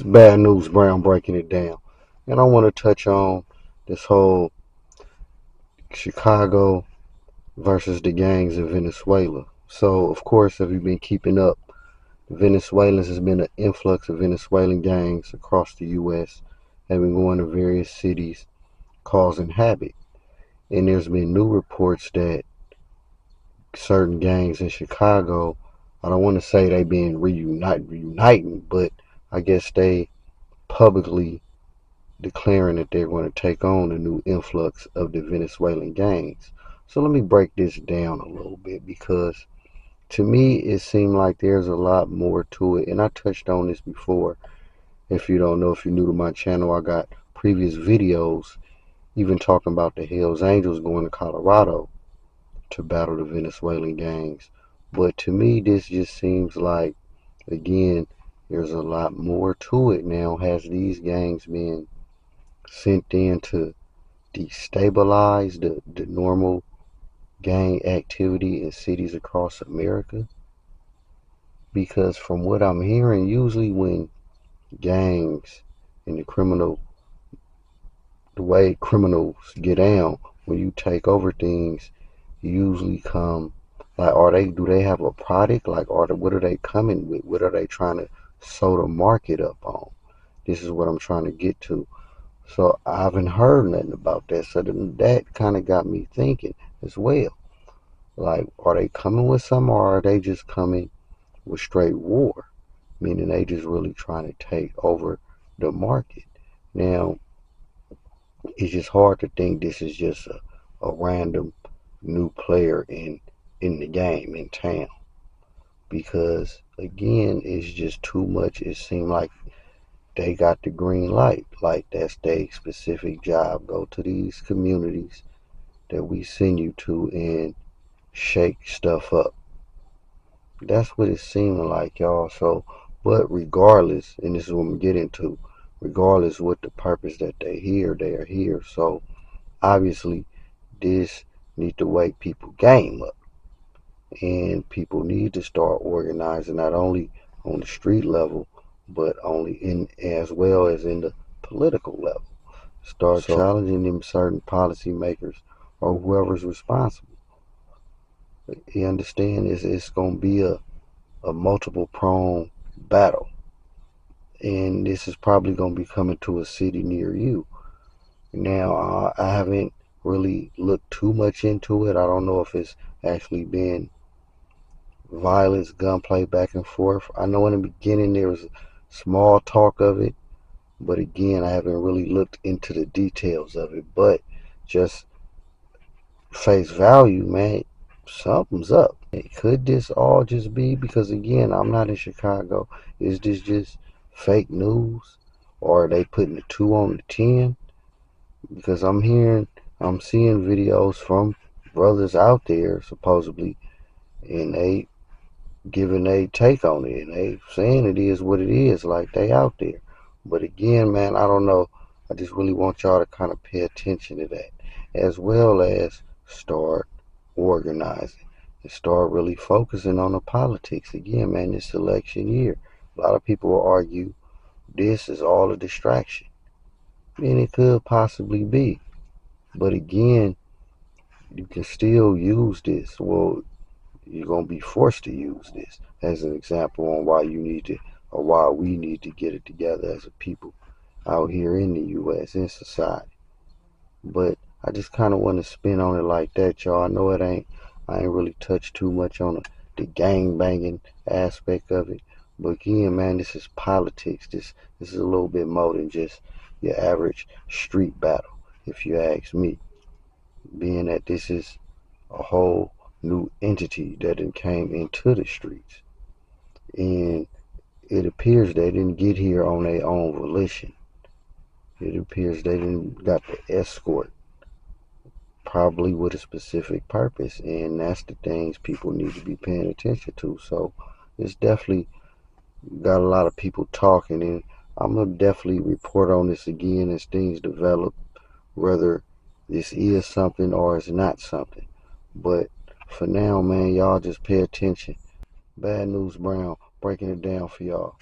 This is Bad News Brown breaking it down. And I want to touch on this whole Chicago versus the gangs in Venezuela. So, of course, have you been keeping up? The Venezuelans has been an influx of Venezuelan gangs across the U.S. have been going to various cities causing havoc. And there's been new reports that certain gangs in Chicago, I don't want to say they been reuniting, but I guess they publicly declaring that they're going to take on the new influx of the Venezuelan gangs. So let me break this down a little bit because to me it seemed like there's a lot more to it. And I touched on this before. If you don't know, if you're new to my channel, I got previous videos even talking about the Hells Angels going to Colorado to battle the Venezuelan gangs. But to me, this just seems like, again, there's a lot more to it now. Has these gangs been sent in to destabilize the normal gang activity in cities across America? Because from what I'm hearing, usually when gangs and the way criminals get down, when you take over things, you usually come, like, do they have a product? Like, what are they coming with? What are they trying to sew the market up on? This is what I'm trying to get to. So I haven't heard nothing about that. So then that kind of got me thinking as well. Like, are they coming with some, or are they just coming with straight war? Meaning they just really trying to take over the market. Now, it's just hard to think this is just a random new player in the game, in town. Because, again, it's just too much. It seemed like they got the green light. Like, that's their specific job. Go to these communities that we send you to and shake stuff up. That's what it seemed like, y'all. So, but regardless, and this is what I'm getting to, regardless what the purpose that they are here. So, obviously, this need to wake people game up, and people need to start organizing not only on the street level, but only in as well as in the political level. Start challenging them certain policymakers or whoever's responsible. You understand? It's going to be a multiple pronged battle. And this is probably going to be coming to a city near you. Now, I haven't really looked too much into it. I don't know if it's actually been violence, gunplay back and forth. I know in the beginning there was small talk of it, but again, I haven't really looked into the details of it. But just face value, man, something's up. Could this all just be because, again, I'm not in Chicago? Is this just fake news, or are they putting the 2 on the 10? Because I'm seeing videos from brothers out there supposedly, and they giving a take on it, and they saying it is what it is, like they out there. But again, man, I don't know. I just really want y'all to kind of pay attention to that, as well as start organizing and start really focusing on the politics. Again, man, this election year, a lot of people will argue this is all a distraction, and it could possibly be. But again, you can still use this. Well, you're going to be forced to use this as an example on why you need to, or why we need to get it together as a people out here in the U.S. in society. But I just kind of want to spin on it like that, y'all. I know I ain't really touched too much on the gang banging aspect of it. But again, man, this is politics. This is a little bit more than just your average street battle, if you ask me. Being that this is a whole new entity that came into the streets. And it appears they didn't get here on their own volition. It appears they didn't got the escort, probably with a specific purpose. And that's the things people need to be paying attention to. So it's definitely got a lot of people talking, and I'm going to definitely report on this again as things develop, whether this is something or it's not something. But for now, man, y'all just pay attention. Bad News Brown breaking it down for y'all.